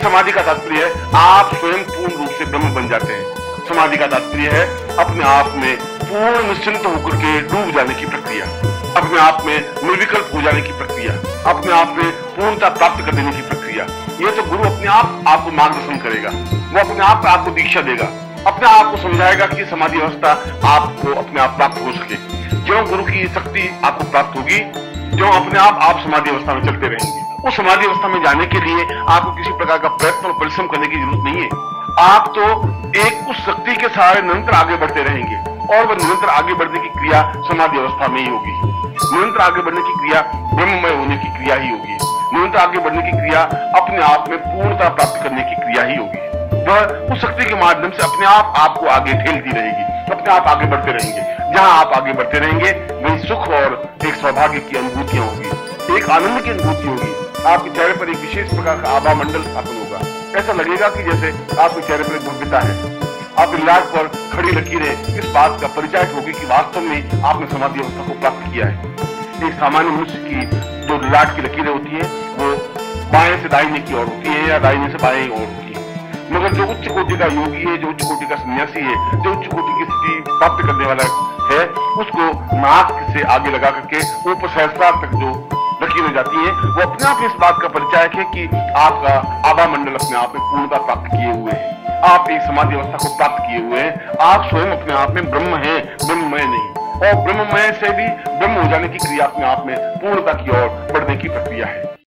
समाधि का तात्पर्य है आप स्वयं पूर्ण रूप से ब्रह्म बन जाते हैं। समाधि का तात्पर्य है अपने आप में पूर्ण निश्चिंत होकर के डूब जाने की प्रक्रिया, अपने आप में निर्विकल्प हो जाने की प्रक्रिया, अपने आप में पूर्णता प्राप्त कर देने की प्रक्रिया। ये तो गुरु अपने आप आपको मार्गदर्शन करेगा, वो अपने आप आपको दीक्षा देगा, अपने आप को समझाएगा कि समाधि अवस्था आपको अपने आप प्राप्त हो सके। जो गुरु की शक्ति आपको प्राप्त होगी, जो अपने आप समाधि अवस्था में चलते रहेंगे। उस समाधि अवस्था में जाने के लिए आपको किसी प्रकार का प्रयत्न और परिश्रम करने की जरूरत नहीं है। आप तो एक उस शक्ति के सहारे निरंतर आगे बढ़ते रहेंगे और वह निरंतर आगे बढ़ने की क्रिया समाधि अवस्था में ही होगी। निरंतर आगे बढ़ने की क्रिया ब्रह्ममय होने की क्रिया ही होगी। निरंतर आगे बढ़ने की क्रिया अपने आप में पूर्णता प्राप्त करने की क्रिया ही होगी। वह उस शक्ति के माध्यम से अपने आप आपको आगे ठेलती रहेगी, अपने आप आगे बढ़ते रहेंगे। जहां आप आगे बढ़ते रहेंगे वही सुख और एक सौभाग्य की अनुभूतियां होगी, एक आनंद की अनुभूति होगी। आपके चेहरे पर एक विशेष प्रकार का आभा मंडल स्थापन होगा। ऐसा लगेगा कि जैसे आपके चेहरे पर एक भव्यता है। आपके लाट पर खड़ी लकीरें इस बात का परिचय होगी कि वास्तव में आपने समाधि अवस्था को प्राप्त किया है। एक सामान्य मनुष्य की जो लाट की लकीरें होती है वो बाएं से दाहिने की ओर होती है या दाहिने से बाएं ओर होती है। मगर जो उच्च कोटि का योगी है, जो उच्च कोटि का सन्यासी है, जो उच्च कोटि की स्थिति प्राप्त करने वाला है, उसको नाक से आगे लगा करके ऊपर सहस्त्रार तक जो लकीरें जाती हैं, वो अपने आप इस बात का परिचय है कि आपका आभा मंडल अपने आप में पूर्णता प्राप्त किए हुए है। आप एक समाधि अवस्था को प्राप्त किए हुए हैं। आप स्वयं अपने आप में ब्रह्म हैं, ब्रह्ममय नहीं। और ब्रह्ममय से भी ब्रह्म हो जाने की क्रिया अपने आप में पूर्णता की ओर बढ़ने की प्रक्रिया है।